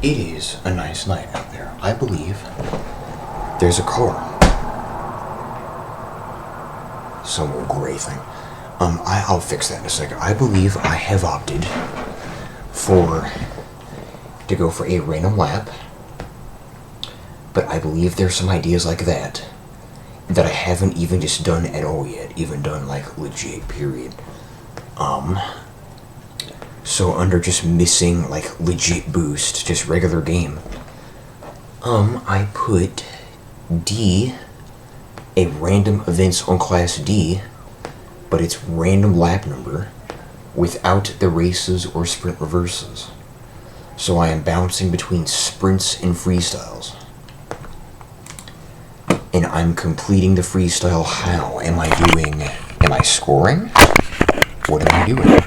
It is a nice night out there. I believe there's a car. Some old gray thing. I'll fix that in a second. I believe I have opted to go for a random lap. But I believe there's some ideas like that I haven't even just done at all yet. Even done like legit, period. So under just missing like legit boost, just regular game, I put D, a random events on class D, but it's random lap number without the races or sprint reverses. So I am bouncing between sprints and freestyles. And I'm completing the freestyle how? Am I scoring? What am I doing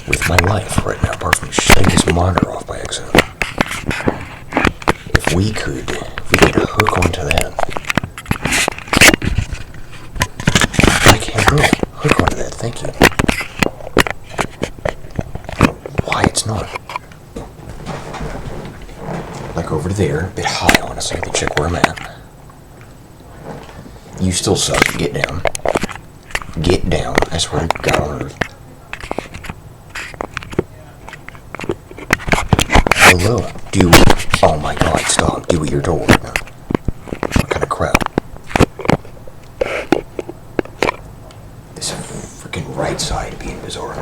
with my life right now, apart from shutting this monitor off by accident? If we could hook onto that. I can't go. Hook onto that, thank you. Why it's not? Like over there, a bit high, honestly. I have to check where I'm at. You still suck. Get down. Get down. I swear to God on earth. Hello, Dewey. Oh my God, stop. Dewey, you're told right now. What kind of crap? This freaking right side being bizarre.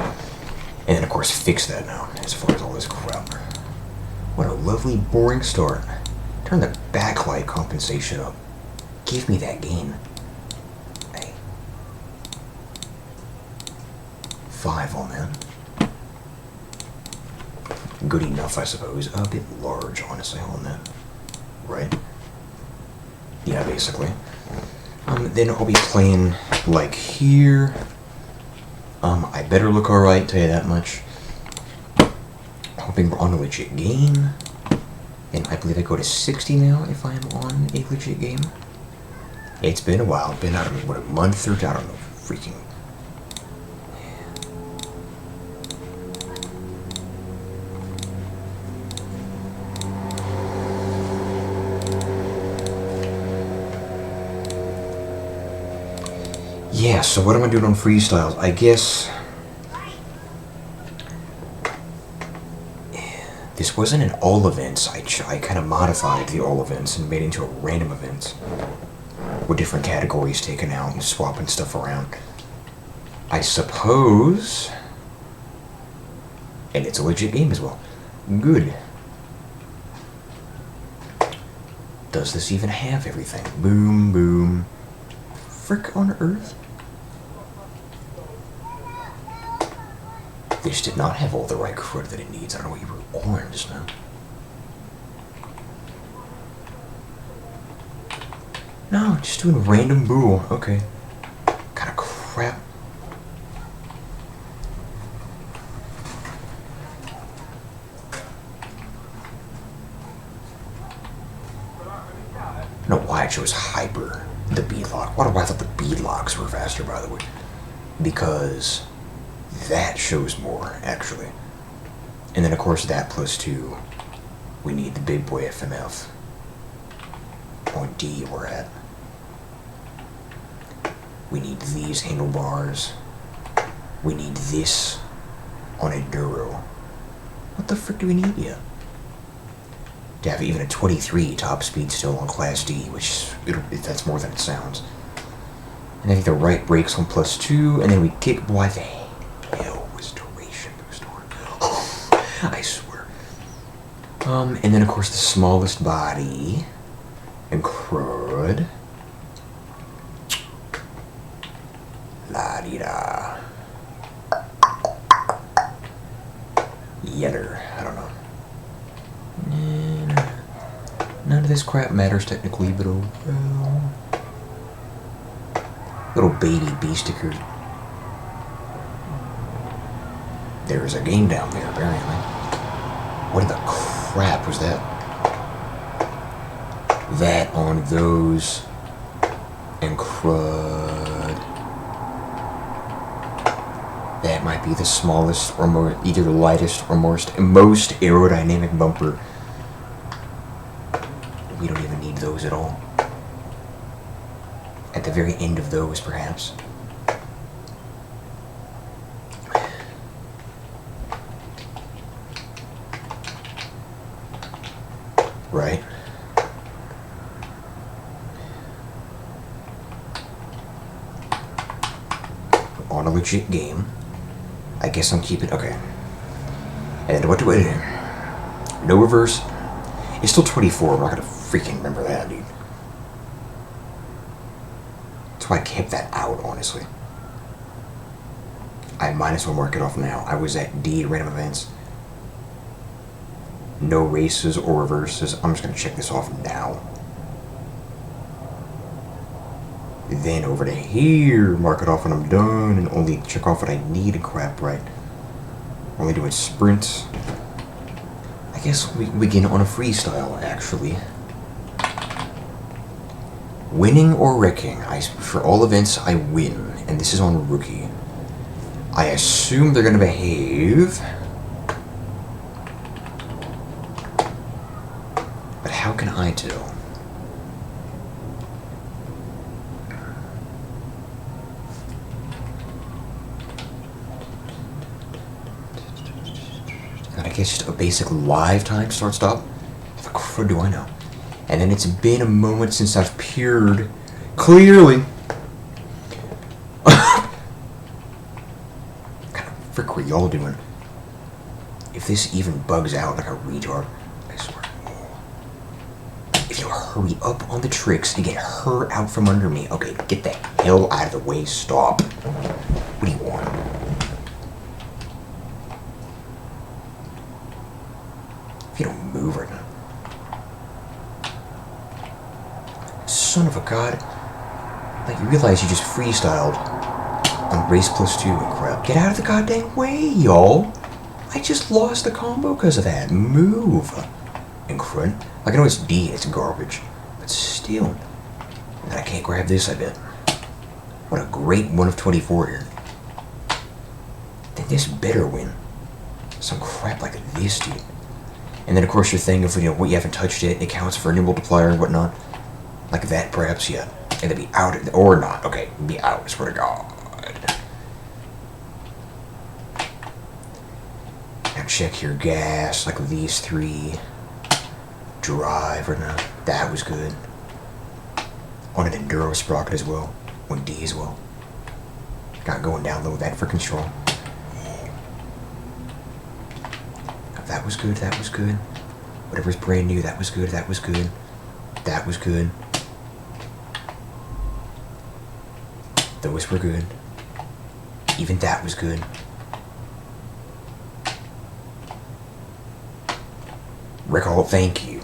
And then, of course, fix that now, as far as all this crap. What a lovely, boring start. Turn the backlight compensation up. Give me that gain. Hey. 5 on that. Good enough, I suppose. A bit large, honestly, on that. Right? Yeah, basically. Then I'll be playing, like, here. I better look alright, tell you that much. Hoping we're on a legit game. And I believe I go to 60 now if I am on a legit game. It's been a while. Been, I don't know, what, a month or, I don't know, freaking... Yeah, so what am I doing on freestyles? I guess... This wasn't an all events. I kind of modified the all events and made it into a random events. With different categories taken out and swapping stuff around. I suppose... And it's a legit game as well. Good. Does this even have everything? Boom, boom. Frick on earth? This did not have all the right crud that it needs. I don't know what you were orange now. No, just doing random boo. Okay. Kind of crap. No, why I chose hyper, the bead lock. Why do I thought the bead locks were faster, by the way? Because that shows more, actually. And then, of course, that plus 2, we need the big boy FMF. On D, we're at. We need these handlebars. We need this on a Duro. What the frick do we need yet? To have even a 23 top speed still on Class D, which, that's more than it sounds. And I think the right brakes on plus 2, and then we kick, why the hell was duration boost on? I swear. And then of course the smallest body, and crud. La-di-da. Yeller, I don't know. None of this crap matters technically, but little baby B stickers. There's a game down there, apparently. What in the crap was that? That on those and crud. That might be the smallest or either the lightest or most aerodynamic bumper. We don't even need those at all. At the very end of those, perhaps. Right? On a legit game. I guess I'm keeping... Okay. And what do I do? No reverse. It's still 24. I'm not gonna freaking remember that, dude. That's why I kept that out, honestly. I might as well mark it off now. I was at D, random events. No races or reverses. I'm just gonna check this off now. Then over to here, mark it off when I'm done, and only check off what I need and crap, right? Only doing sprints. I guess we begin on a freestyle, actually. Winning or wrecking. For all events, I win, and this is on rookie. I assume they're gonna behave. But how can I tell? I guess just a basic live time start stop. The crud do I know? And then it's been a moment since I've peered. Clearly. What kind of frick were y'all doing? If this even bugs out like a retard, I swear. If you hurry up on the tricks and get her out from under me. Okay, get the hell out of the way. Stop. What do you want? You don't move right now. Son of a god. Like, you realize you just freestyled on race +2 and crap. Get out of the goddamn way, y'all. I just lost the combo because of that. Move. And crud. Like, I know it's D, it's garbage. But still. And I can't grab this, I bet. What a great 1 of 24 here. Then this better win. Some crap like this, dude. And then, of course, your thing of, you know, what you haven't touched it, it counts for a new multiplier and whatnot. Like that, perhaps, yeah. And then be out, or not. Okay, be out, I swear to God. Now check your gas, like these three. Drive or not. That was good. On an Enduro sprocket as well. On D as well. Got going down low, that for control. That was good, that was good. Whatever's brand new, that was good, that was good. That was good. Those were good. Even that was good. Recall, thank you.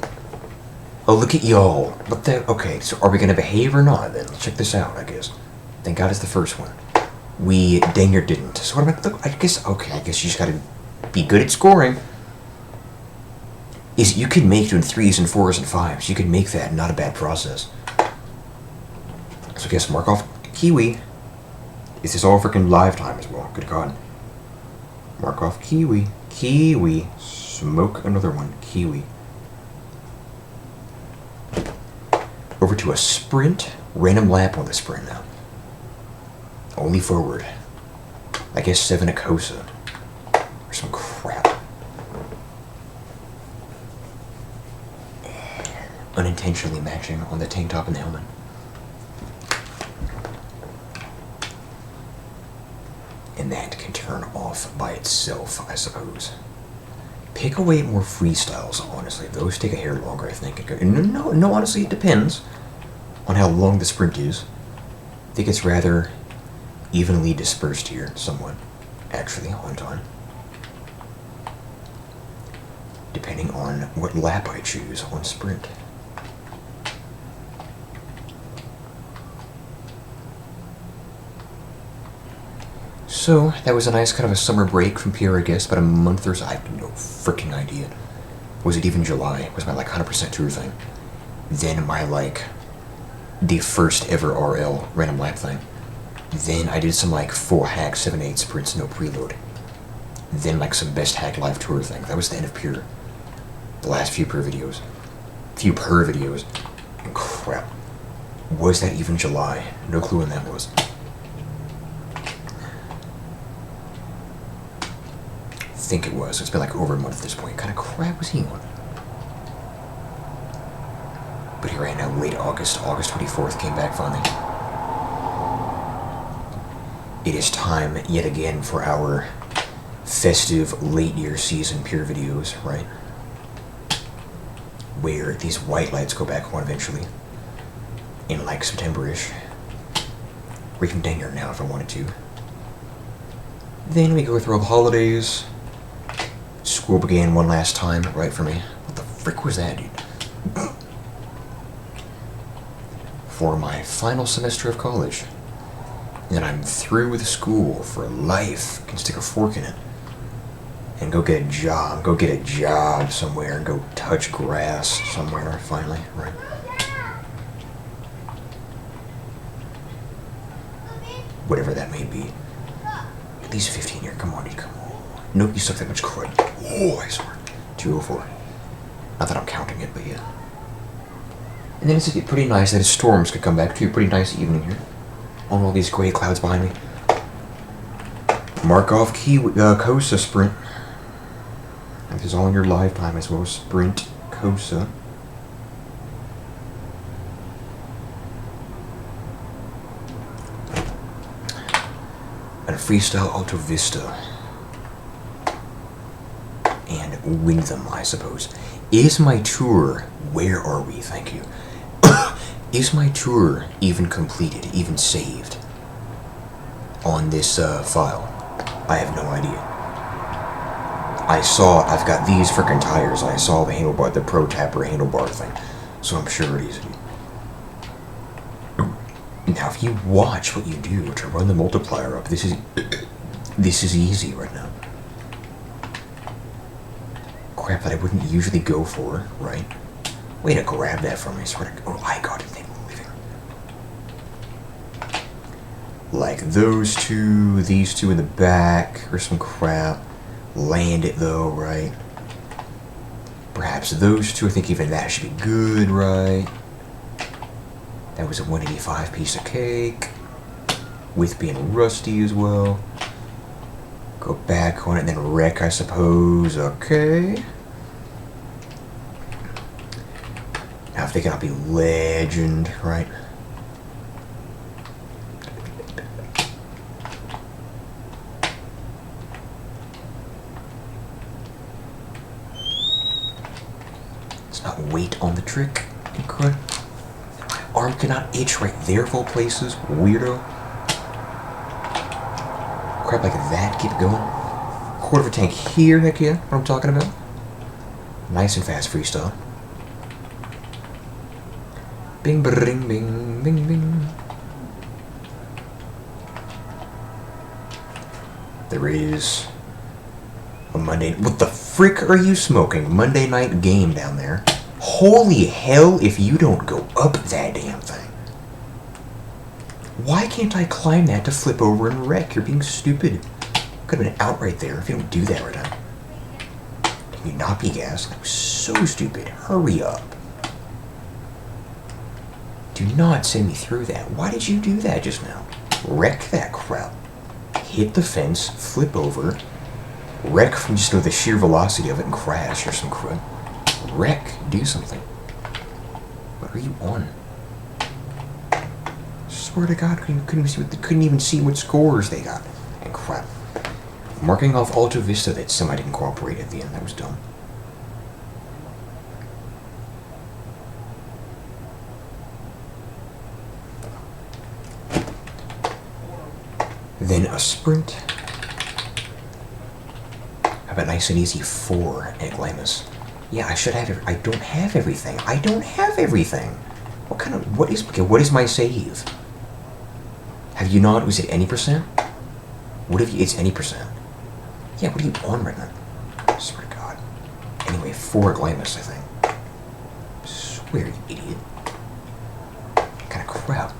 Oh, look at y'all. What the? Okay, so are we gonna behave or not then? Let's check this out, I guess. Thank God it's the first one. We dang near didn't. So what am I, look, I guess, okay, I guess you just gotta be good at scoring. Is you can make doing 3s and 4s and 5s. You can make that not a bad process. So I guess mark off Kiwi. Is this all freaking live time as well? Good God. Mark off Kiwi. Kiwi. Smoke another one. Kiwi. Over to a sprint. Random lap on the sprint now. Only forward. I guess 7 at Cosa. Or some crap. Unintentionally matching on the tank top and the helmet. And that can turn off by itself, I suppose. Pick away more freestyles, honestly. Those take a hair longer, I think. No, honestly, it depends on how long the sprint is. I think it's rather evenly dispersed here, somewhat, actually, on time. Depending on what lap I choose on sprint. So, that was a nice kind of a summer break from Pierre, I guess, about a month or so. I have no freaking idea. Was it even July? Was my, like, 100% tour thing. Then my, like, the first ever RL random lap thing. Then I did some like full hack 7/8 sprints, no preload. Then like some best hack live tour thing. That was the end of Pure. The last few per videos. And crap. Was that even July? No clue when that was. I think it was. It's been like over a month at this point. What kind of crap was he on? But here right now, late August 24th, came back finally. It is time yet again for our festive late year season Pure videos, right? Where these white lights go back on eventually. In like September-ish. Or even January now if I wanted to. Then we go through all the holidays. School began one last time, right for me. What the frick was that, dude? For my final semester of college. And I'm through with school for life. Can stick a fork in it. And go get a job. Go get a job somewhere. And go touch grass somewhere, finally, right? Whatever that may be. At least 15 here. Come on, dude. Come on. Nope, you suck that much crud. Oh, I swear. 204. Not that I'm counting it, but yeah. And then it's pretty nice that storms could come back too. Pretty nice evening here. On all these gray clouds behind me. Mark off Kosa sprint. If this is all in your lifetime as well. Sprint Kosa. And a freestyle Alto Vista. And win them, I suppose. Is my tour... Where are we? Thank you. Is my tour even completed, even saved on this file? I have no idea. I've got these frickin' tires. I saw the handlebar, the Pro Tapper handlebar thing. So I'm sure it is. Now, if you watch what you do to run the multiplier up, this is easy right now. Crap that I wouldn't usually go for, right? Way to grab that from me, I swear to... Oh, I got it, thing moving. Like those two, these two in the back, or some crap. Land it though, right? Perhaps those two, I think even that should be good, right? That was a 185 piece of cake. With being rusty as well. Go back on it and then wreck, I suppose. Okay. Now if they cannot be legend, right? Let's not wait on the trick. Crud. My arm cannot itch right there of all places. Weirdo. Crap like that. Keep it going. Quarter of a tank here, heck yeah. What I'm talking about. Nice and fast freestyle. Bing, bing, bing, bing, bing. There is a Monday... What the frick are you smoking? Monday night game down there. Holy hell if you don't go up that damn thing. Why can't I climb that to flip over and wreck? You're being stupid. Could have been out right there if you don't do that right now. Can you not be gassed? That was so stupid. Hurry up. Do not send me through that. Why did you do that just now? Wreck that crap. Hit the fence, flip over, wreck from just the sheer velocity of it and crash or some crap. Wreck, do something. What are you on? Swear to God, couldn't even see what scores they got. And crap. Marking off Alta Vista that semi didn't cooperate at the end. That was dumb. Then a sprint. How about nice and easy 4 at Climax? Yeah, I should have it. I don't have everything. I don't have everything. What kind of... What is my save? Have you not... Was it any percent? What if you... It's any percent. Yeah, what are you on right now? I swear to God. Anyway, 4 at Climax, I think. I swear, you idiot. What kind of crap?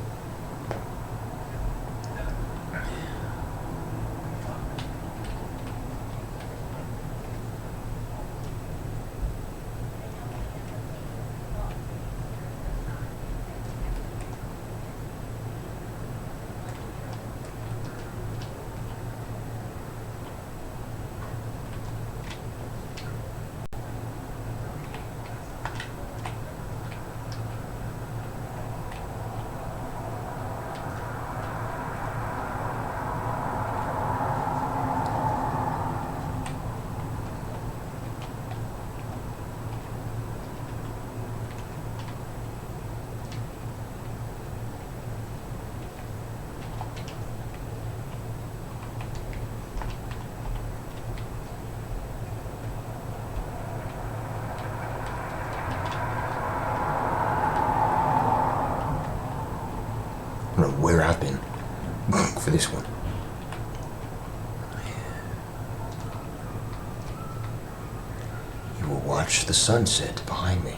I don't know where I've been for this one. You will watch the sunset behind me.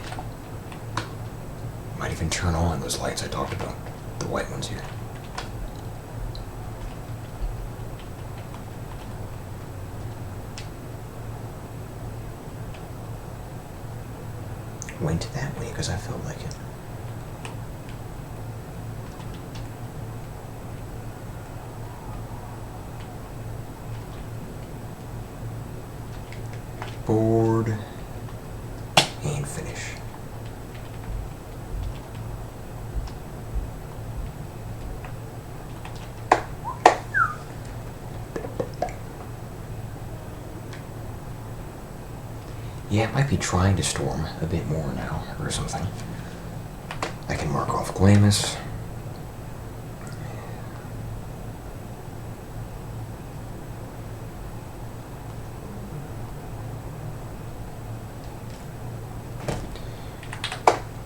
Might even turn on those lights I talked about. The white ones here. Went that way because I felt like it. Board and finish. Yeah, it might be trying to storm a bit more now, or something. I can mark off Glamis.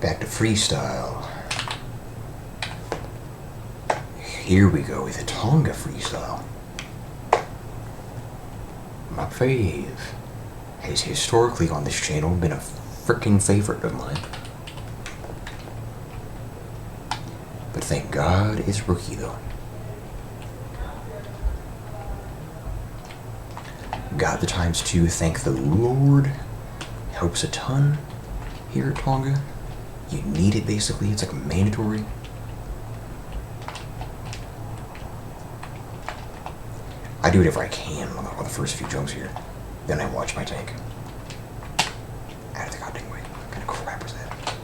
Back to freestyle. Here we go with a Tonga freestyle. My fave. Has historically on this channel been a freaking favorite of mine. But thank God it's rookie though. Got the ×2, thank the Lord. Helps a ton here at Tonga. You need it basically, it's like mandatory. I do whatever I can on the first few jumps here. Then I watch my tank. Out of the goddamn way. What kind of crap is that?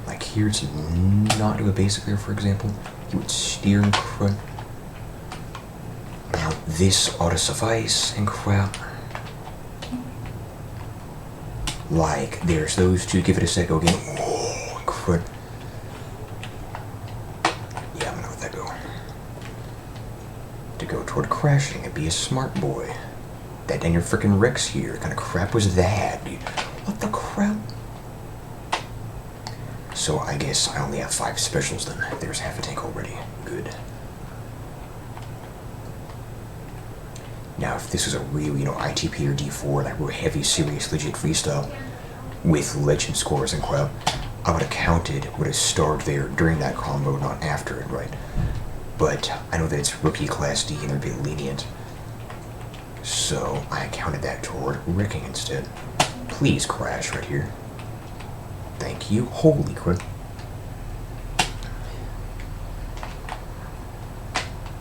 Like here to not do a basic there, for example. You would steer and crap. Now this ought to suffice and crap. Like there's those two, give it a sec, go again. Oh, crud. Yeah, I'm gonna let that go. To go toward crashing and be a smart boy. That dang your frickin' Rex here. What kind of crap was that, dude? What the crap? So I guess I only have 5 specials then. There's half a tank already. Good. Now if this was a real, ITP or D4, like real heavy, serious, legit freestyle with legend scores and crap, I would have counted, would have started there during that combo, not after it, right? But I know that it's rookie class D and they're a bit lenient. So I counted that toward wrecking instead. Please crash right here. Thank you. Holy crap.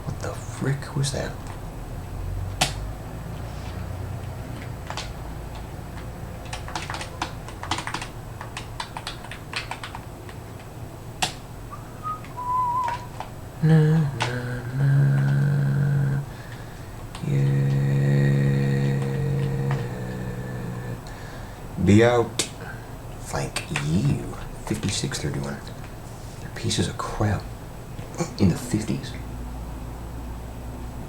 What the frick was that? Na, na, na. Yeah. Be out. Thank you. 56 they're doing. They're pieces of crap. In the 50s.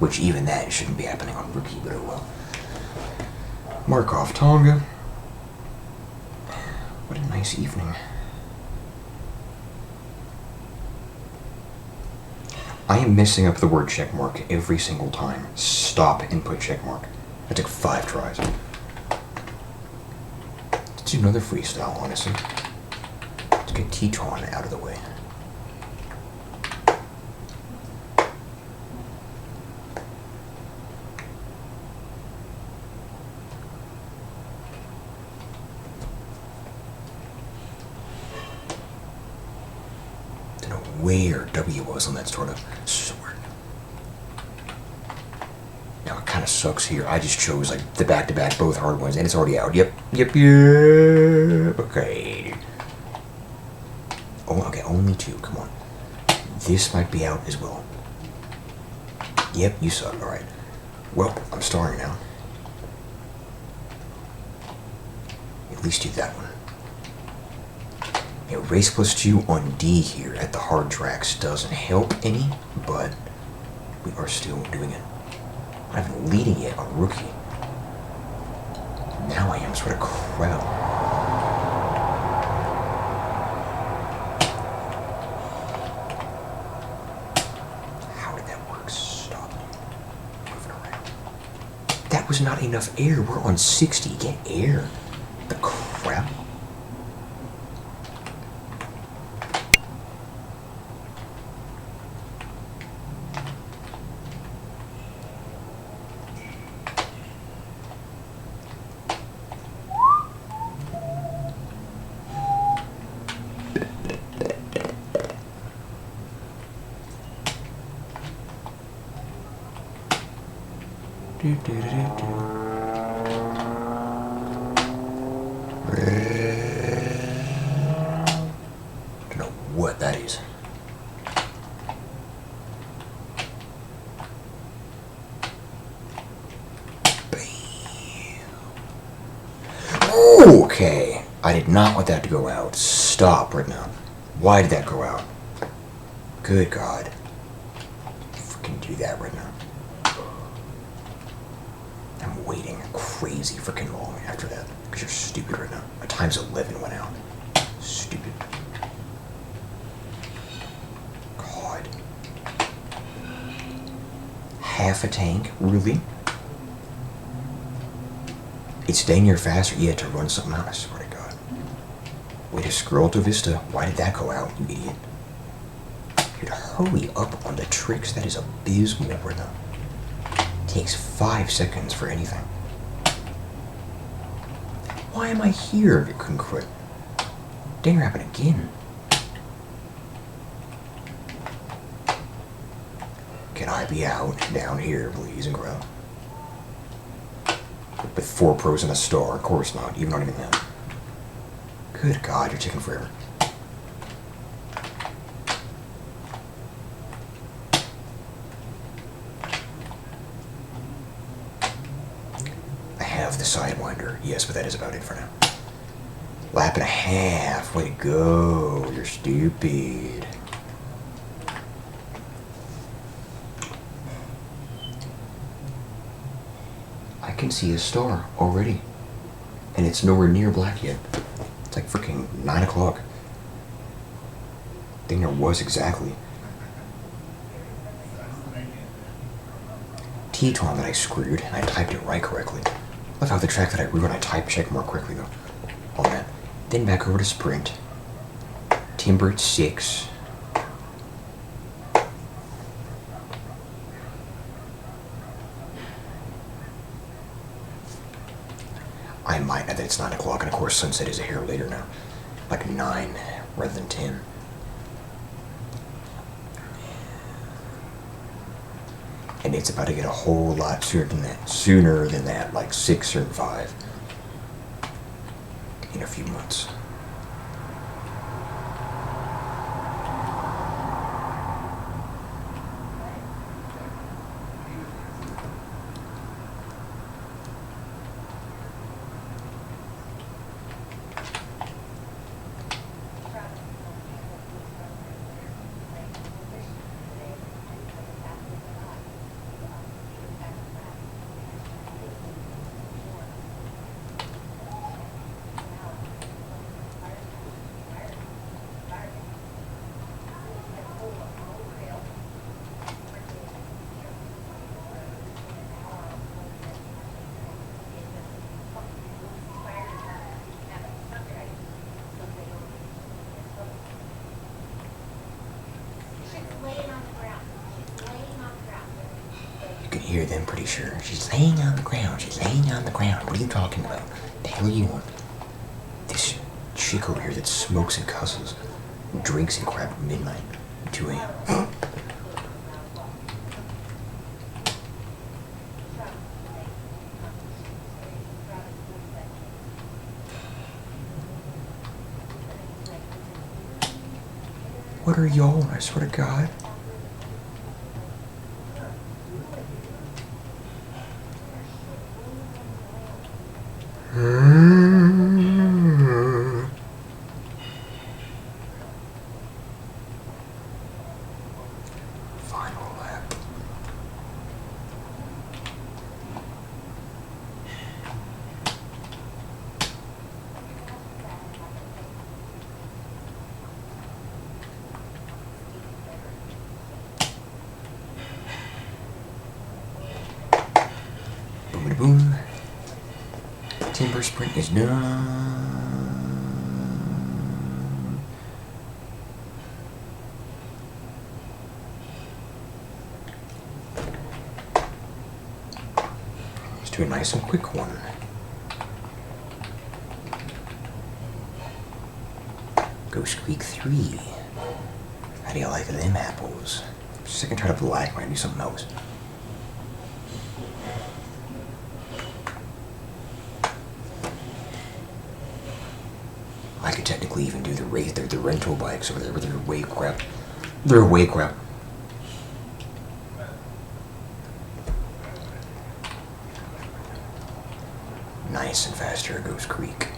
Which even that shouldn't be happening on rookie, but oh well. Mark off Tonga. What a nice evening. I am messing up the word checkmark every single time. Stop and put checkmark. That took 5 tries. Let's do another freestyle, honestly. Let's get T-Tron out of the way. Don't know where W was on that sort of sword. Now it kind of sucks here. I just chose like the back-to-back, both hard ones, and it's already out. Yep. Okay. Oh, okay, only 2. Come on. This might be out as well. Yep, you suck. All right. Well, I'm starring now. At least do that one. Yeah, race +2 on D here at the hard tracks doesn't help any, but we are still doing it. I'm not even leading yet on rookie. Now I am. What a crap. was not enough air. We're on 60. Get air. The crap. Don't know what that is. Bam. Okay, I did not want that to go out. Stop right now. Why did that go out? Good God. Freaking do that right now. I'm waiting crazy freaking long after that because you're stupid right now. My time's 11 went out. Stupid. God. Half a tank? Really? It's dang near faster. Yeah, to run something out, I swear to God. Way to scroll to Vista. Why did that go out, you idiot? Dude, hurry up on the tricks. That is abysmal right now. Takes 5 seconds for anything. Why am I here? It couldn't quit. Dang, happen again. Can I be out down here, please, and grow? With 4 pros and a star, of course not. Even not even that. Good God, you're taking forever. The Sidewinder. Yes, but that is about it for now. Lap and a half. Way to go. You're stupid. I can see a star already. And it's nowhere near black yet. It's like freaking 9 o'clock. I think there was exactly. T-Tron that I screwed, and I typed it right correctly. Love how the track that I ruined, I type check more quickly though. On that. Then back over to Sprint. Timber at 6. I might know that it's 9 o'clock, and of course sunset is a hair later now. Like 9 rather than 10. And it's about to get a whole lot sooner than that, like 6 or 5 in a few months. Hear them, pretty sure. She's laying on the ground. She's laying on the ground. What are you talking about? The hell are you on? This chick over here that smokes and cusses, and drinks and crap at midnight, 2 a.m. What are y'all? I swear to God. Final lap. boom. Timber sprint is done. Let's do a nice and quick one. Ghost Creek 3. How do you like them apples? Second turn up the lag, might do something else. I could technically even do the race. They're the rental bikes over there, but they're way crap. They're way crap. Nice and fast here at Ghost Creek.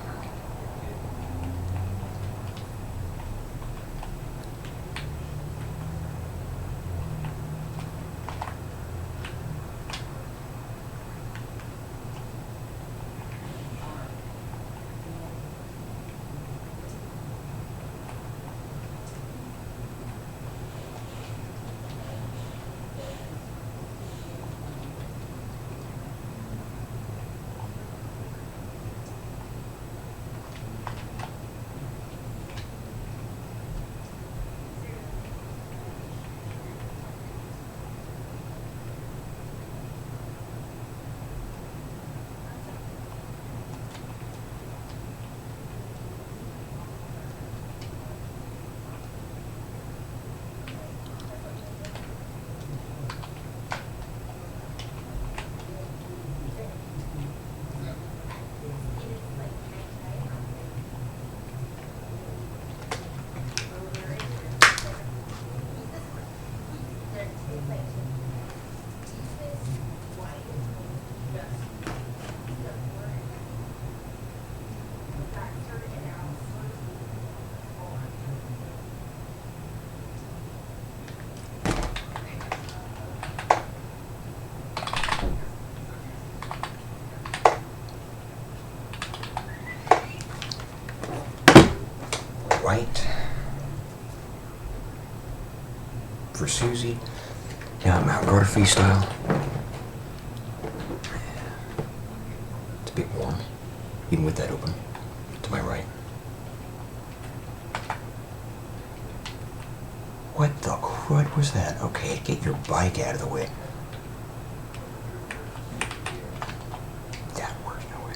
White for Susie. Now Mount Garda freestyle. It's a bit warm, even with that open. To my right. What the crud was that? Okay, get your bike out of the way. That works, no way.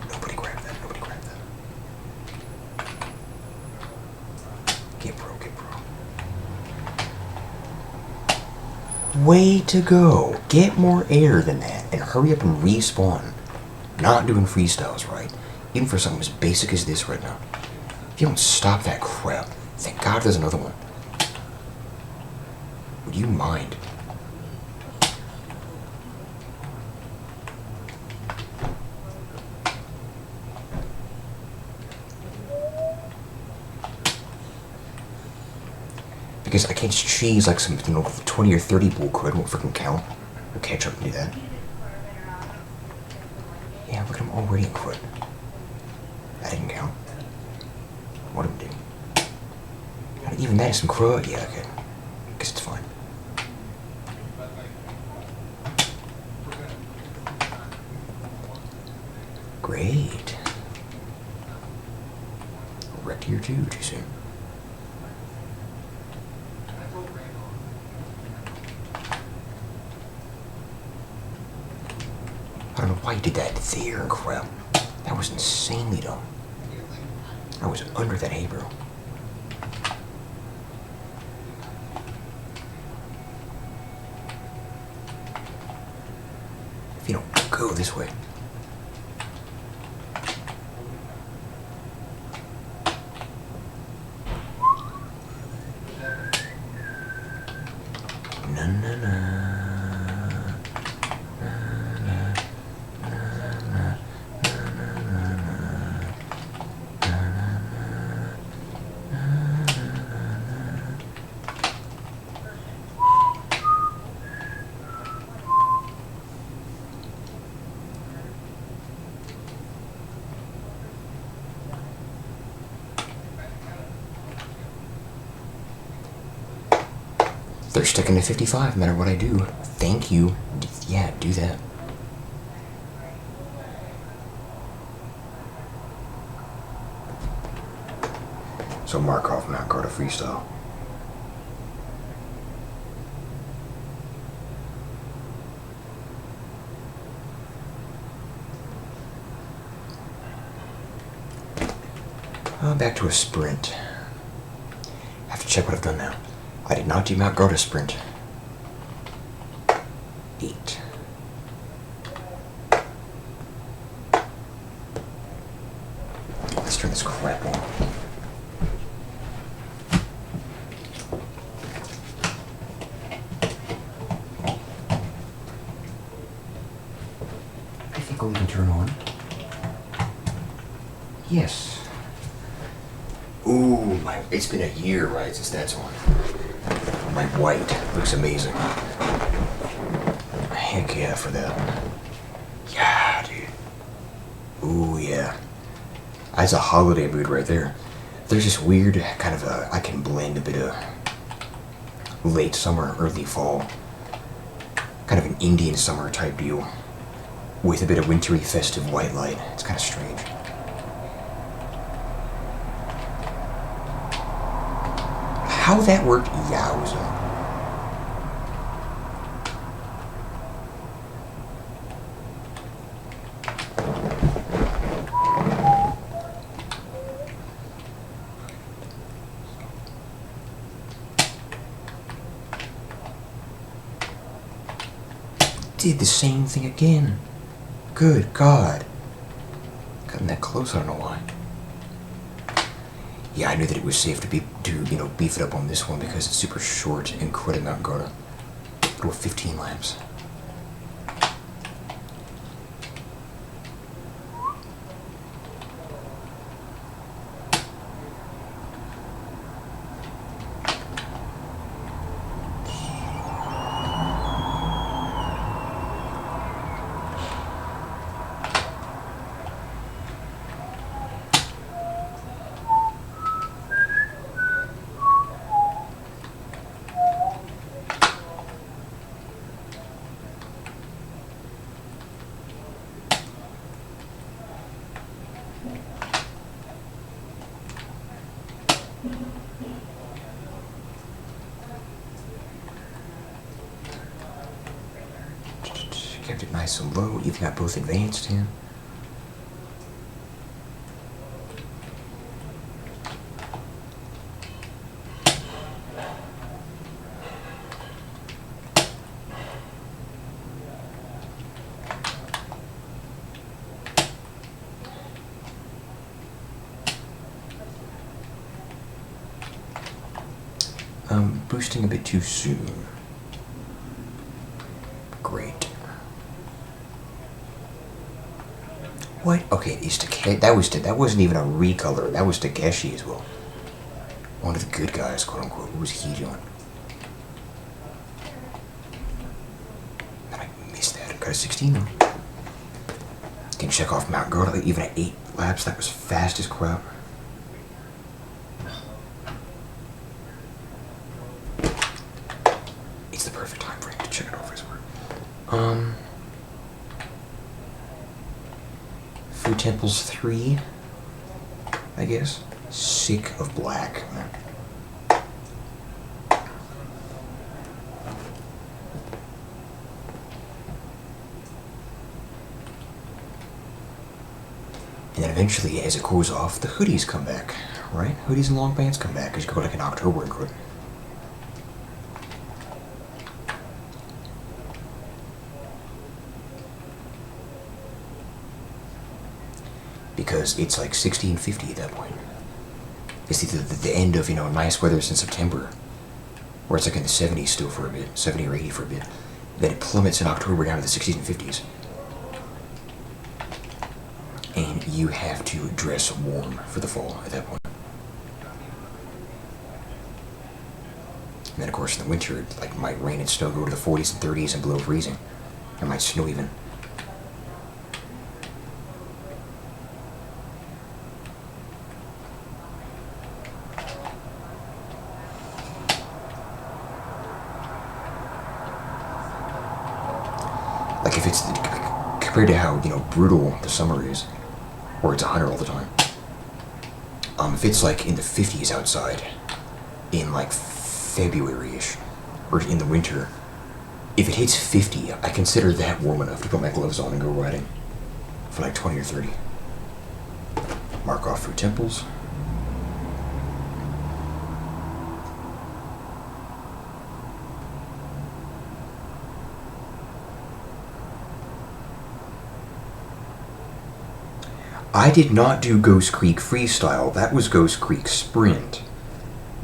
Nobody grabbed that. Nobody grabbed that. Get pro, get pro. Way to go. Get more air than that and hurry up and respawn. Not doing freestyles right. Even for something as basic as this right now. If you don't stop that crap, thank God there's another one. Would you mind? Because I can't just cheese like some 20 or 30 bull crud won't freaking count. We'll catch up and do that. Yeah, look at him already in crud. That didn't count. What am I doing? Even that is some crud. Yeah, okay. Guess it's fine. Great. Wrecked here too soon. I don't know why you did that there, crap. That was insanely dumb. I was under that hay barrel. If you don't go this way. Na na na. They're sticking to 55 no matter what I do. Thank you. Yeah, do that. So mark off Mount Garda Freestyle. Back to a sprint. I have to check what I've done now. I did not do Mount Garda sprint. 8. Let's turn this crap on. I think we can turn on. Yes. Ooh, it's been a year, right, since that's on. My white looks amazing. Heck yeah for that. Yeah, dude. Ooh, yeah. That's a holiday mood right there. There's this weird kind of I can blend a bit of late summer, early fall. Kind of an Indian summer type deal. With a bit of wintry, festive white light. It's kind of strange. How that worked, yowza. Did the same thing again. Good God. Cutting that close, I don't know why. Yeah, I knew that it was safe to beef it up on this one because it's super short and quite a Mount Garda. Go 15 laps. Kept it nice and low. You've got both advanced here. Boosting a bit too soon. Great. What? Okay, it's that wasn't even a recolor. That was Takeshi as well. One of the good guys, quote unquote. What was he doing? I missed that. Got a 16 though. Can check off Mount Garda even at 8 laps. That was fast as crap. It's the perfect time frame to check it off as well. Food Temples 3, I guess. Sick of black, man. And then eventually, as it cools off, the hoodies come back, right? Hoodies and long pants come back as you go like in October and quit. Because it's like 1650 at that point. It's the end of, nice weather since September, where it's like in the 70s still for a bit, 70 or 80 for a bit. Then it plummets in October down to the 60s and 50s. And you have to dress warm for the fall at that point. And then of course in the winter, it like might rain and snow go to the 40s and 30s and below freezing. It might snow even. Like if it's compared to how brutal the summer is, where it's 100 all the time. If it's like in the 50s outside, in like February-ish, or in the winter, if it hits 50, I consider that warm enough to put my gloves on and go riding for like 20 or 30. Mark off through temples. I did not do Ghost Creek Freestyle. That was Ghost Creek Sprint.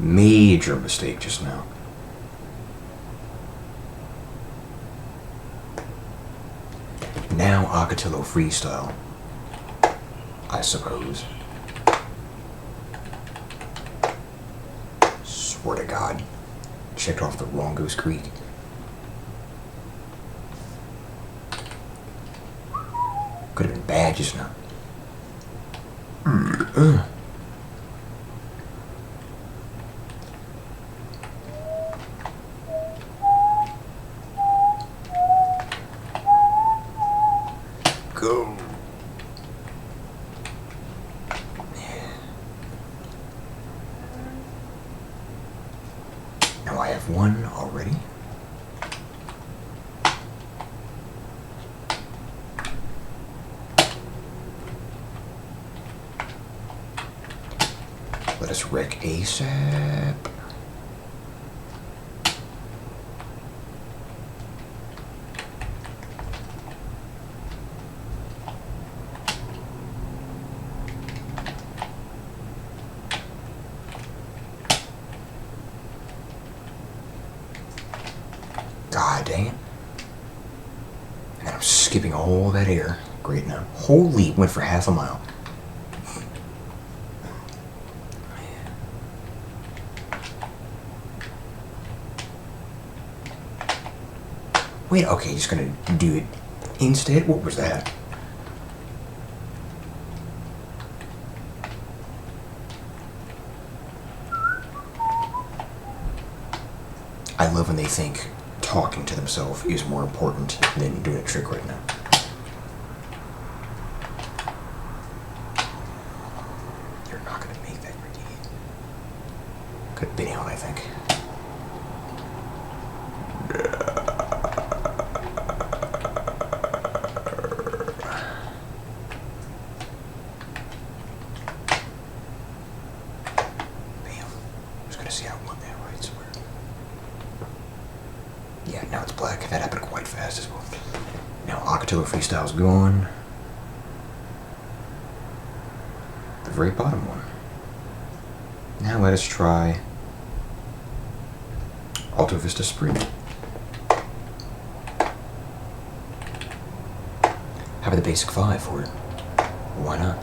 Major mistake just now. Now Ocotillo Freestyle, I suppose. Swear to God. Checked off the wrong Ghost Creek. Could have been bad just now. Go. Now I have one already. Let us wreck ASAP. God dang it. And I'm skipping all that air. Great now. Holy, went for half a mile. Wait, okay, just gonna do it instead? What was that? I love when they think talking to themselves is more important than doing a trick right now. You're not gonna make that, Ricky. Could have been out, I think. Yeah, now it's black. That happened quite fast as well. Now Ocotillo Freestyle's gone. The very bottom one. Now let us try Alto Vista Sprint. How about the basic 5 for it? Why not?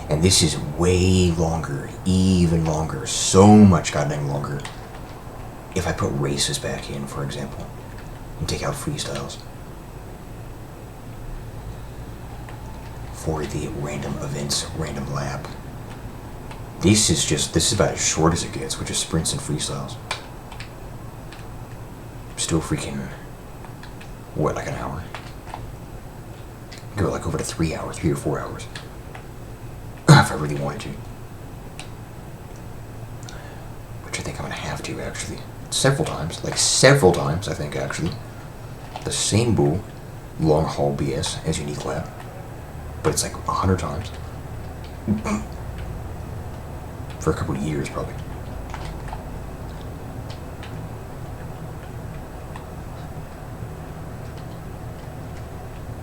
And this is way longer, even longer, so much goddamn longer. If I put races back in, for example, and take out freestyles for the random events, random lap. This is about as short as it gets, which is sprints and freestyles. Still freaking, what, like an hour? Go like over to 3 hours, 3 or 4 hours. If I really wanted to. Which I think I'm gonna have to, actually. Several times, I think, actually. The same bull, long haul BS as unique lap. But it's like 100 times. For a couple of years, probably.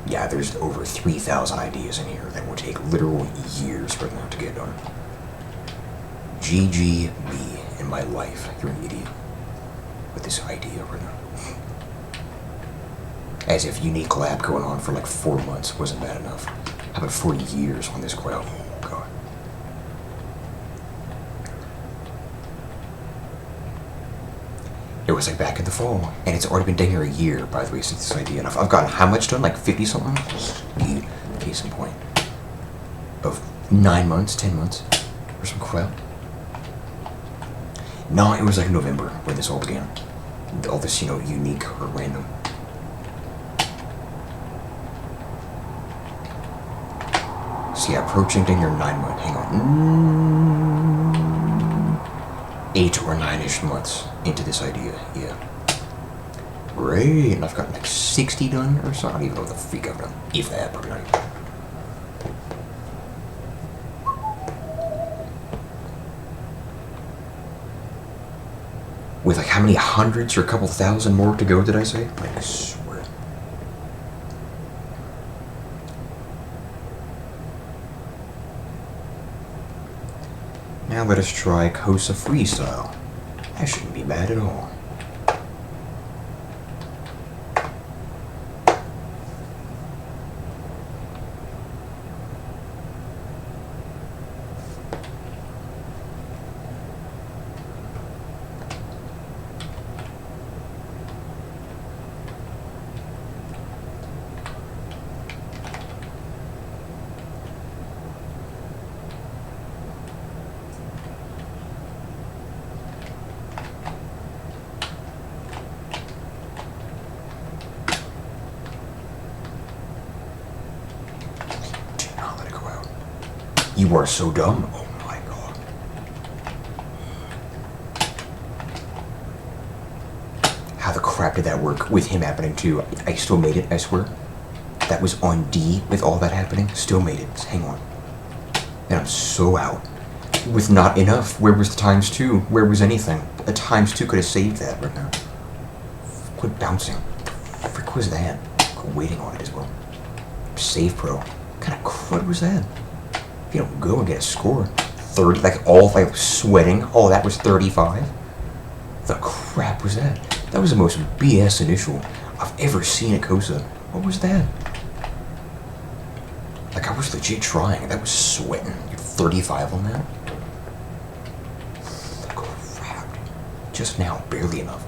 Yeah, there's over 3,000 ideas in here that would take literal years right now to get done. GGB in my life. You're an idiot with this idea right now. As if unique lab going on for like 4 months wasn't bad enough. How about 40 years on this crowd? Oh, God. It was like back in the fall, and it's already been dang near a year, by the way, since this idea. And I've gotten how much done? Like 50 something? Sweet. Case in point. Of 9 months, 10 months, or some crap. No, it was like November when this all began. All this, unique or random. So yeah, approaching danger 9 months. Hang on. 8 or 9-ish months into this idea. Yeah. Great. And I've got like 60 done or so. I don't even know what the freak I've done. If that, probably not even. With like how many hundreds or a couple thousand more to go, did I say? Like, I swear. Now let us try Kosa Freestyle. That shouldn't be bad at all. You are so dumb. Oh my god. How the crap did that work with him happening too? I still made it, I swear. That was on D with all that happening. Still made it. Hang on. And I'm so out. With not enough. Where was the ×2? Where was anything? A ×2 could have saved that right now. Quit bouncing. What the frick was that? Waiting on it as well. Save Pro. What kind of crud was that? You don't go and get a score. 30, like all, like sweating. Oh, that was 35? The crap was that? That was the most BS initial I've ever seen at Kosa. What was that? Like, I was legit trying. That was sweating. You're 35 on that? The crap. Just now, barely enough.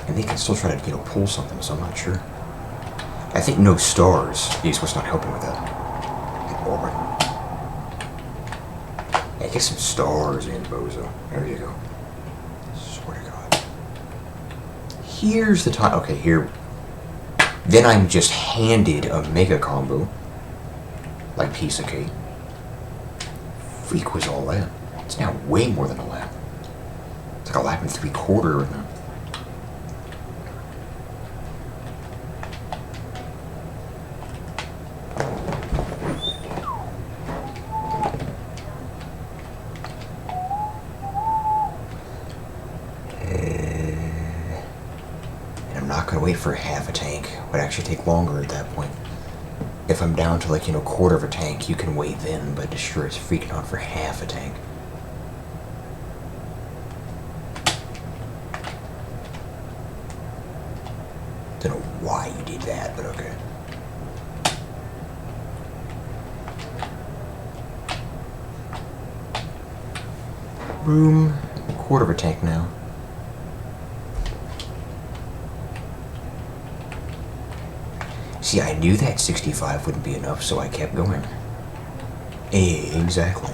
And they can still try to, pull something, so I'm not sure. I think no stars is what's not helping with that. Yeah, get some stars in, bozo. There you go. Swear to God. Here's the time. Okay, here. Then I'm just handed a mega combo. Like piece of cake. Freak was all that. It's now way more than a lap. It's like a lap and 3/4 right now. Wait for half a tank. Would actually take longer at that point. If I'm down to like, quarter of a tank, you can wait then, but it sure is freaking out for half a tank. Don't know why you did that, but okay. Boom. Quarter of a tank now. See, I knew that 65 wouldn't be enough, so I kept going. Exactly.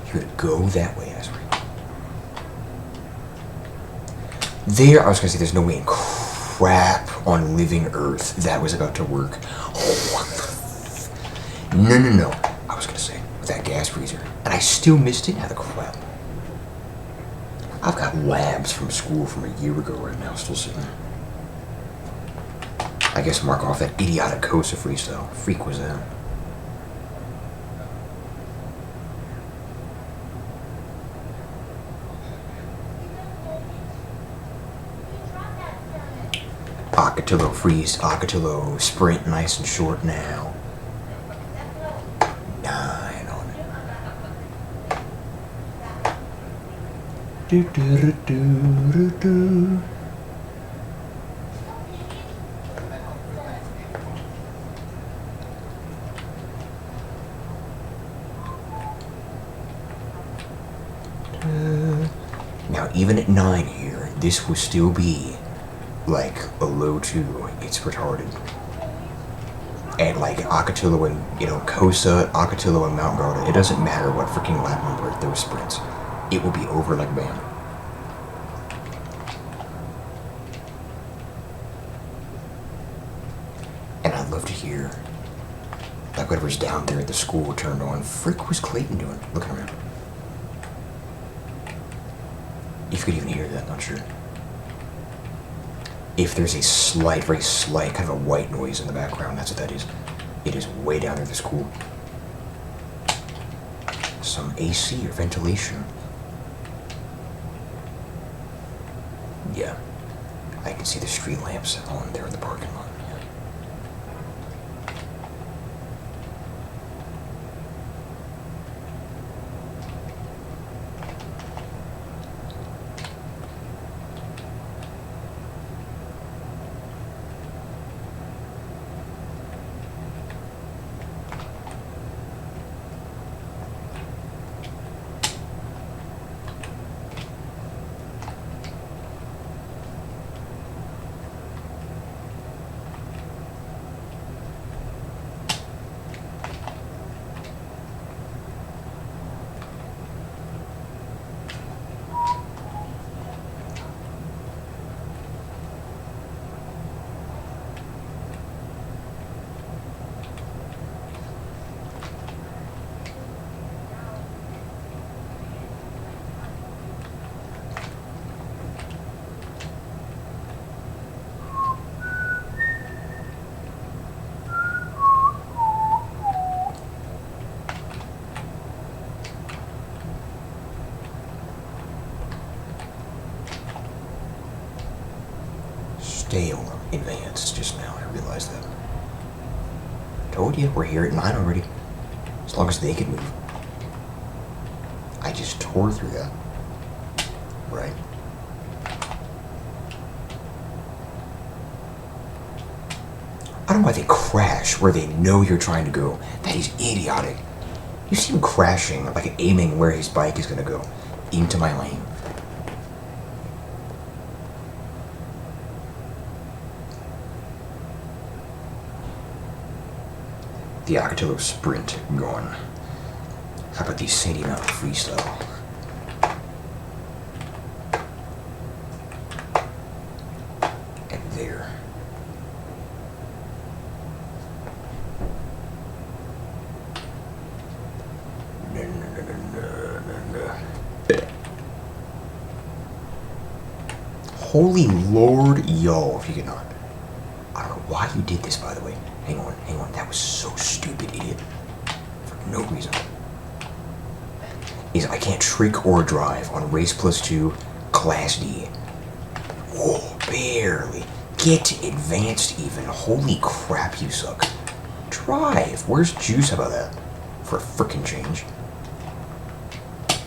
You would go that way, I swear. There, I was gonna say, there's no way in crap on living Earth that was about to work. No. I was gonna say, with that gas freezer. And I still missed it? How the crap. I've got labs from school from a year ago right now, still sitting there. I guess mark off that idiotic Kosa freestyle. Freak was that. Akatillo freeze, Akatillo sprint, nice and short now. 9 on it. Do do do do do. Now even at 9 here, this will still be like a low 2. It's retarded. And like Akatillo and Kosa, Akatillo and Mount Garda, it doesn't matter what freaking lap number at those sprints. It will be over like bam. here. Like whatever's down there at the school turned on. Frick was Clayton doing? Looking around. If you could even hear that, not sure. If there's a slight, very slight, kind of a white noise in the background, that's what that is. It is way down there at the school. Some AC or ventilation. Yeah. I can see the street lamps on there in the parking lot. Stale advanced just now, I realized that. Told you, we're here at 9 already. As long as they can move. I just tore through that. Right. I don't know why they crash where they know you're trying to go. That is idiotic. You see him crashing, like aiming where his bike is gonna go. Into my lane. The Acatilo Sprint going. How about the Sandy Mountain Freestyle? And there. Holy Lord, yo, if you could not. I don't know why you did this, by the way. Hang on. That was so stupid, idiot. For no reason. I can't trick or drive on Race Plus 2 Class D. Whoa, barely. Get to advanced even. Holy crap, you suck. Drive. Where's Juice? How about that? For a frickin' change.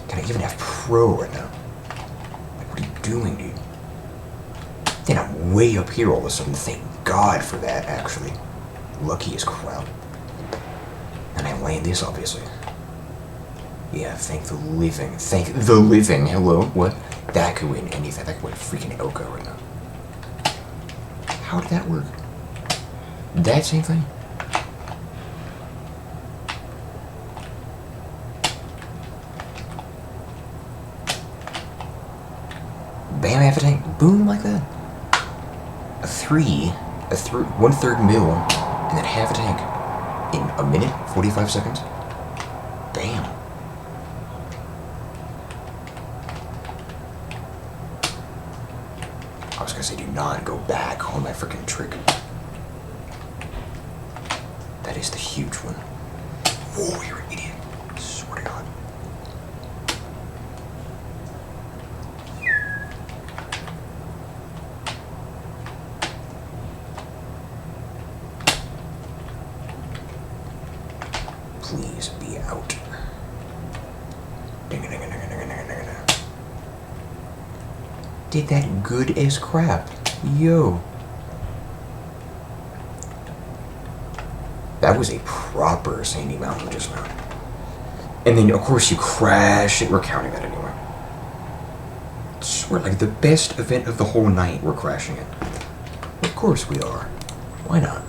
Can I even have Pro right now? Like, what are you doing, dude? Then I'm way up here all of a sudden. Thank God for that, actually. Lucky as crap. And I land this, obviously. Yeah, thank the living. Thank the living. Hello? What? That could win anything. That could win freaking Elko right now. How did that work? That same thing? Bam, half a tank. Boom, like that. A 1/3 mil, and then half a tank in a minute, 45 seconds. Bam. I was gonna say, do not go back on my freaking trick. That is the huge one. Oh, you're an idiot. I swear to God. Please be out. Did that good as crap. Yo. That was a proper Sandy Mountain just now. And then, of course, you crash it. We're counting that anyway. I swear, like the best event of the whole night, we're crashing it. Of course we are. Why not?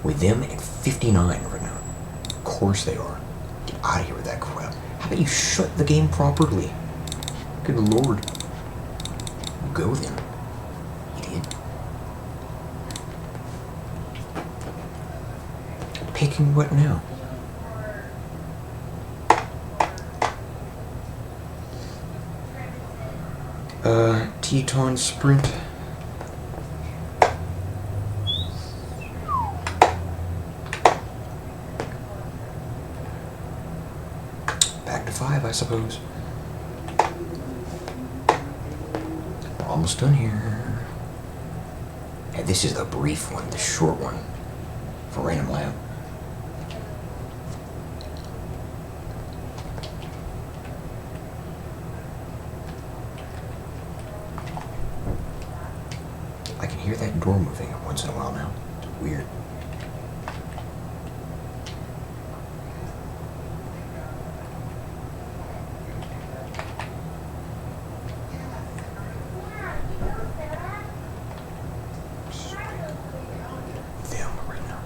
With them at 59 right now. Of course they are. Get out of here with that crap. How about you shut the game properly? Good Lord. Go then, idiot. picking what now? Teton Sprint. Back to 5, I suppose. Almost done here. And this is the brief one, the short one, for random lap. I can hear that door moving once in a while now. It's weird. Them right now.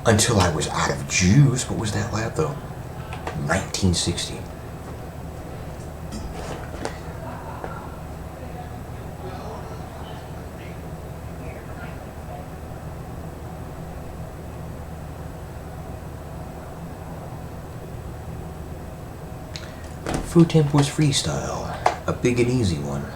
Until I was out of juice. What was that lap though? 1960. Food Tempo's freestyle. A big and easy one.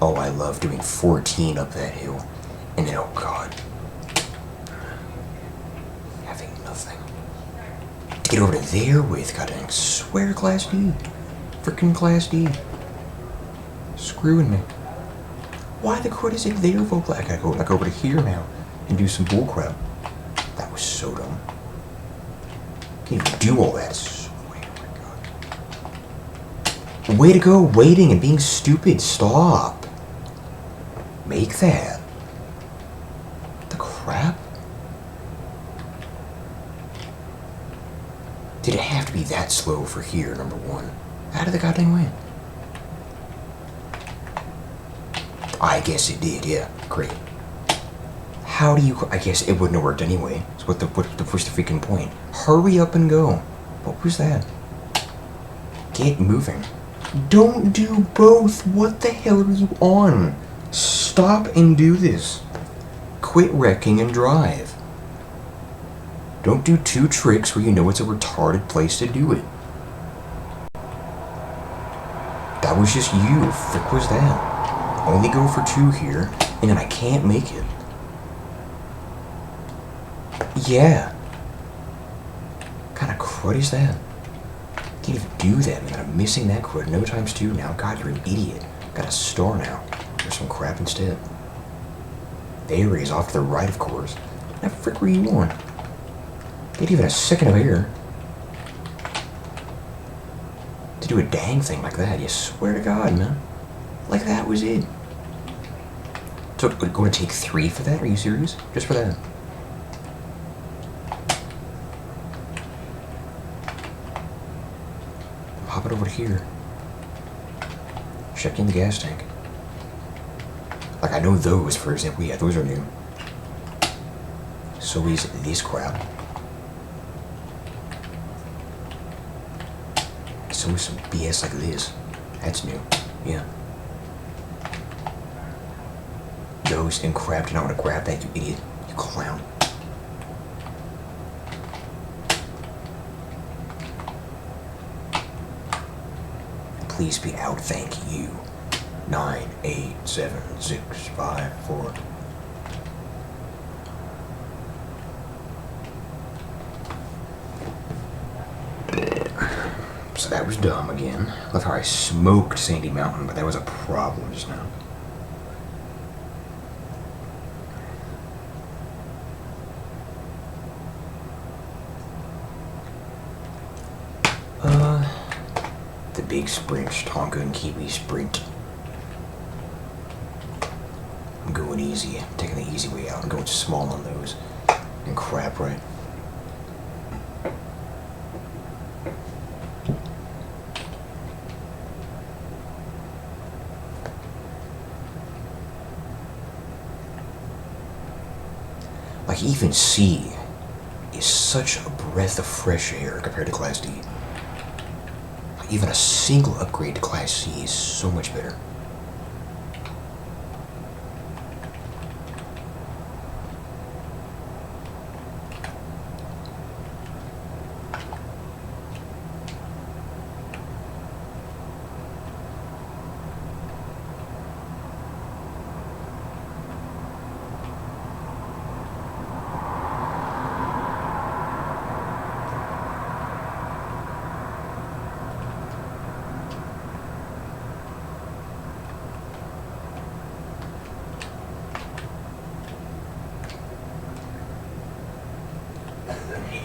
Oh, I love doing 14 up that hill. And then, oh god. Having nothing to get over to there with. God dang, swear Class D. Frickin' Class D. Screwing me. Why the crud is it there, folks? I gotta go back over to here now and do some bullcrap. That was so dumb. Can't even do all that. Swear, oh my god. Way to go, waiting and being stupid. Stop. Make that. The crap? Did it have to be that slow for here, number one? Out of the goddamn way. I guess it did, yeah. Great. How do you... I guess it wouldn't have worked anyway. So what's the freaking point? Hurry up and go. What was that? Get moving. Don't do both. What the hell are you on? Stop and do this. Quit wrecking and drive. Don't do two tricks where you know it's a retarded place to do it. That was just you. Frick was that? Only go for two here, and then I can't make it. Yeah. What kind of crud is that? Can't even do that, man. I'm missing that crud. No times two now. God, you're an idiot. Got a star now. There's some crap instead. There he is, off to the right, of course. What the frick were you on? Get even a second of air to do a dang thing like that. You swear to God, man. Like that was it. So we're going to take 3 for that? Are you serious? Just for that? Pop it over here. Check in the gas tank. Like, I know those, for example. Yeah, those are new. So is this crap. So is some BS like this. That's new. Yeah. Those and crap. Do not want to grab that, you idiot. You clown. Please be out. Thank you. 9, 8, 7, 6, 5, 4. So that was dumb again. Love how I smoked Sandy Mountain, but that was a problem just now. The big sprint, Tonka and Kiwi sprint. I'm going easy. I'm taking the easy way out. I'm going small on those. And crap, right? Like, even C is such a breath of fresh air compared to Class D. Like, even a single upgrade to Class C is so much better.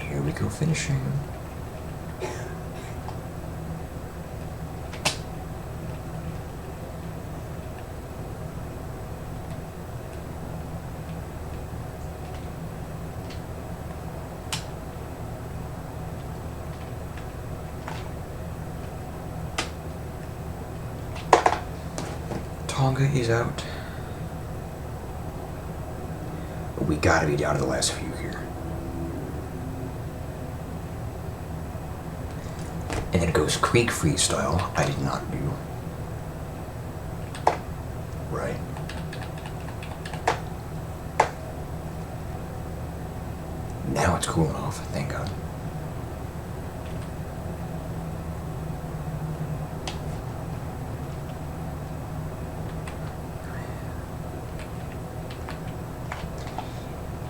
Here we go, finishing. Tonga is out. We gotta be down to the last few here. And then it goes Creek Freestyle. I did not do. Right. Now it's cooling off, thank God.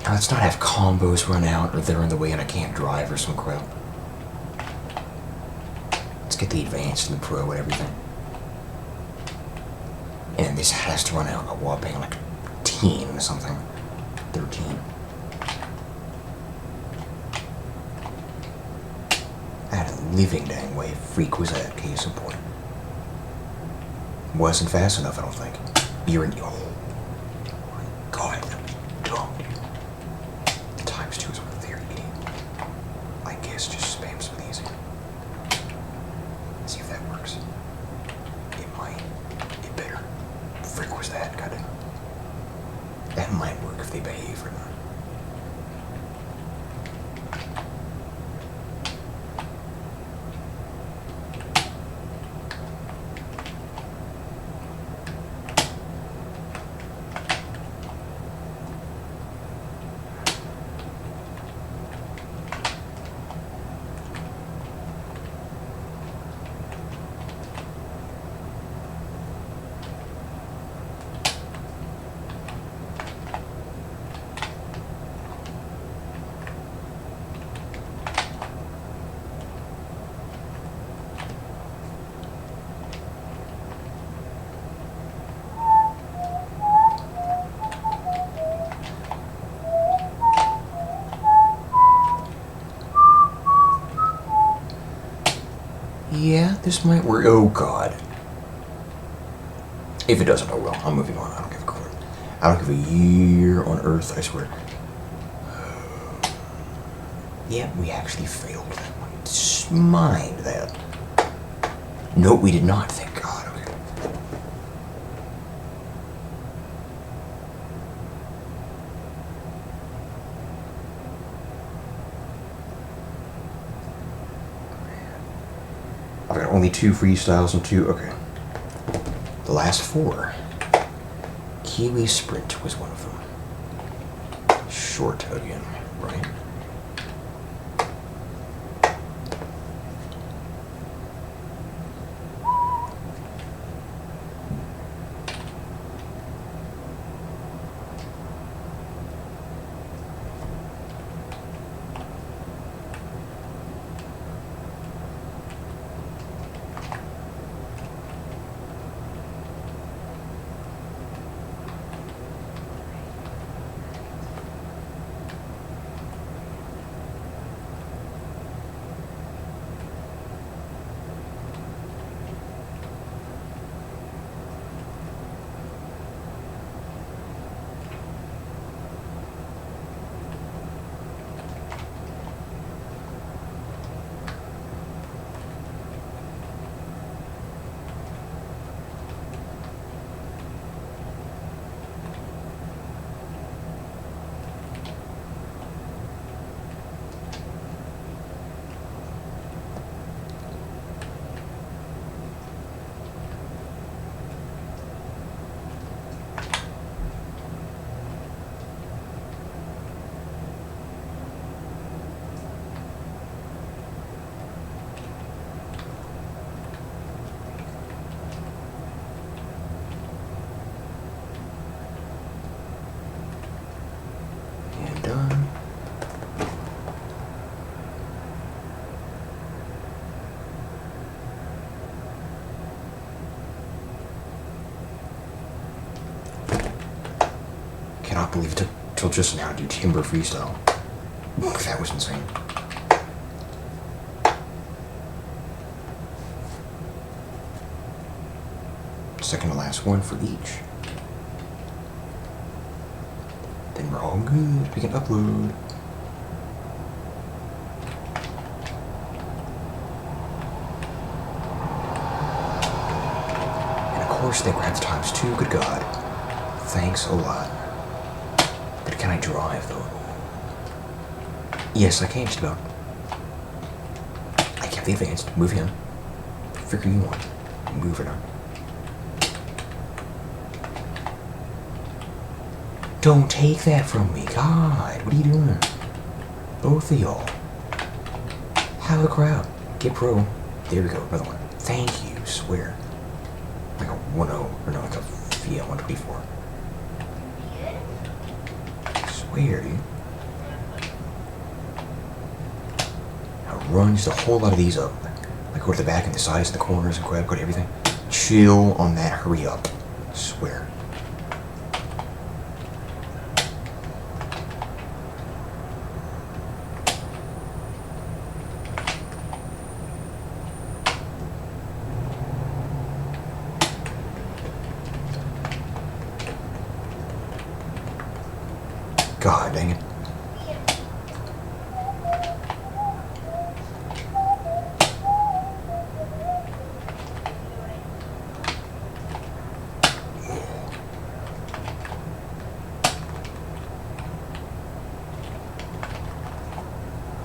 Now let's not have combos run out or they're in the way and I can't drive or some crap. Get the advanced and the pro and everything. And this has to run out a whopping like 10 or something. 13. I had a living dang way. Freak was that case in point. Wasn't fast enough, I don't think. You're in. Oh my God, that was dumb. Times 2 is what they're eating. I guess just spam some of these. See if that works. It might. It better. Frick was that, goddamn. That might work if they behave or not. Yeah, this might work. Oh God. If it doesn't, oh well. I'm moving on. I don't give a crap. I don't give a year on Earth, I swear. Yeah, we actually failed that one. Just mind that. No, we did not, thank God. Okay. I've got only 2 freestyles and 2. Okay. The last 4. Kiwi Sprint was one of them. Short again, right? Done. Cannot believe it took till just now to do Timber Freestyle. That was insane. Second to last one for each. Then we're all good. We can upload. And of course they grabbed times 2. Good God. Thanks a lot. But can I drive though? Yes, I can just about. I kept the advanced. Move him. Figure you want. Move it on. Don't take that from me. God, what are you doing? Both of y'all. Have a crowd. Get pro. There we go. Another one. Thank you. Swear. Like a 1-0. Or no, like a 124. Swear, dude. Now run just a whole lot of these up. Like go to the back and the sides and the corners and grab, go to everything. Chill on that. Hurry up. Swear. God dang it.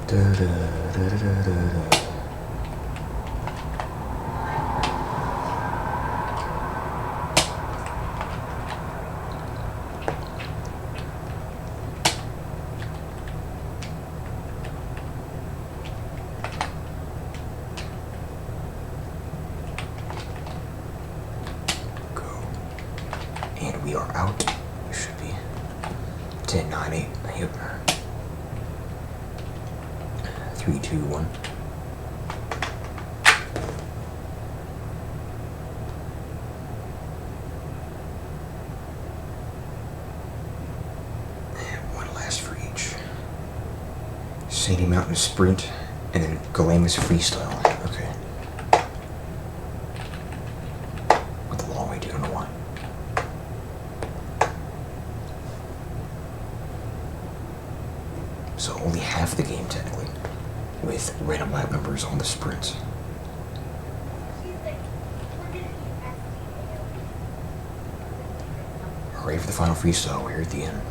Da, da, da, da, da, da. We are out. It should be 10, 9, 8. Yep. 3, 2, 1. And one last for each. Sandy Mountain Sprint, and then Climax Freestyle. Okay. With the long way, dude. I don't know why. So only half the game, technically, with random lap numbers on the sprints. Hooray for the final freestyle, we're here at the end.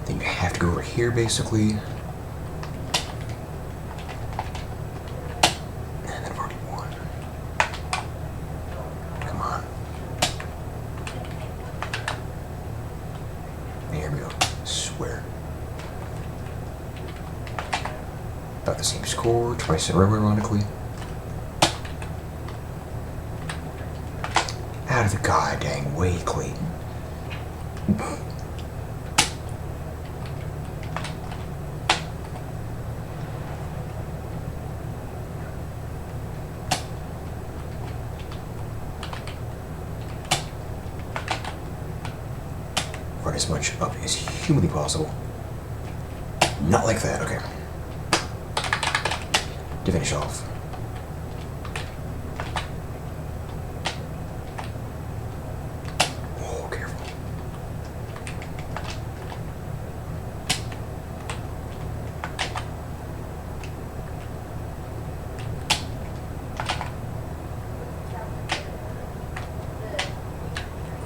Then you have to go over here, basically. And then I've already won. Come on. There we go. Swear. About the same score, twice in a row, ironically. Out of the goddamn way, Clayton. Run as much up as humanly possible. Not like that, okay. To finish off. Oh, careful.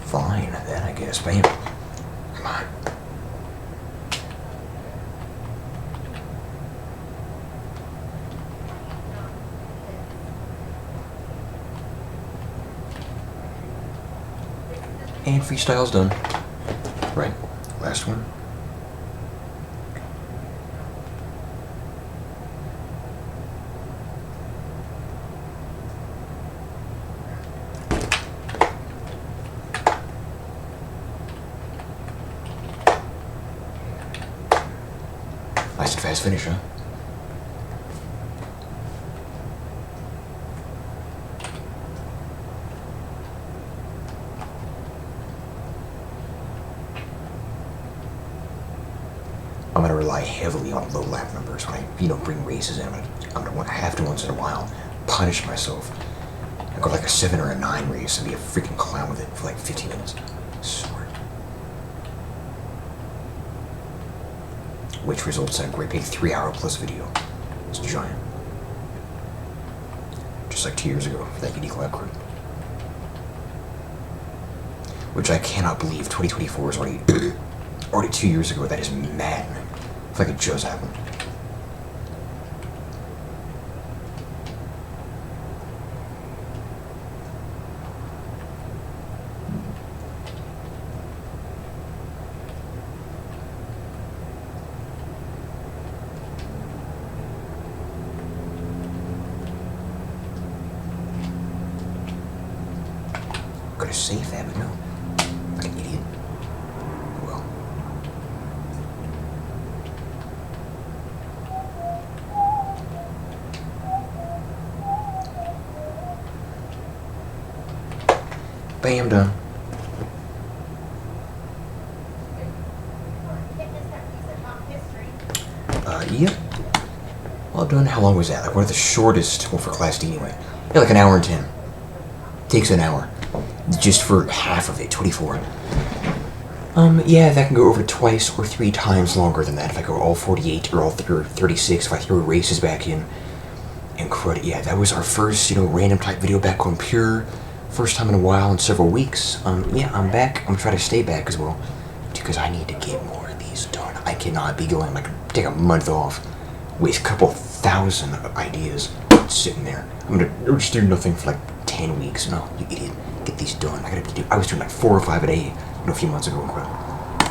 Fine, then I guess, bam. Come on. And freestyle's done. Right, last one. Nice and fast finish, huh? I'm gonna rely heavily on low lap numbers when I, bring races in. I'm gonna have to once in a while punish myself and go like a 7 or a 9 race and be a freaking clown with it for like 15 minutes. Swear. Which results in a great big 3-hour-plus video. It's giant. Just like 2 years ago for that unique lap crew. Which I cannot believe 2024 is already 2 years ago. That is maddening. I feel like it just happened. Could have saved that, but no. Like an idiot. Well. Bam, done. Yep. Well done. How long was that? Like, what are the shortest one for Class D anyway? Yeah, like an hour and 10. Takes an hour. Just for half of it, 24. Yeah, that can go over twice or 3 times longer than that if I go all 48 or all 36 if I throw races back in. And credit, yeah, that was our first, random type video back on Pure. First time in a while, in several weeks. Yeah, I'm back. I'm trying to stay back as well. Because I need to get more of these done. I cannot be going, take a month off with a couple thousand ideas sitting there. I'm gonna just do nothing for 10 weeks. No, you idiot. Get these done. I was doing 4 or 5 a day, a few months ago. Incredible.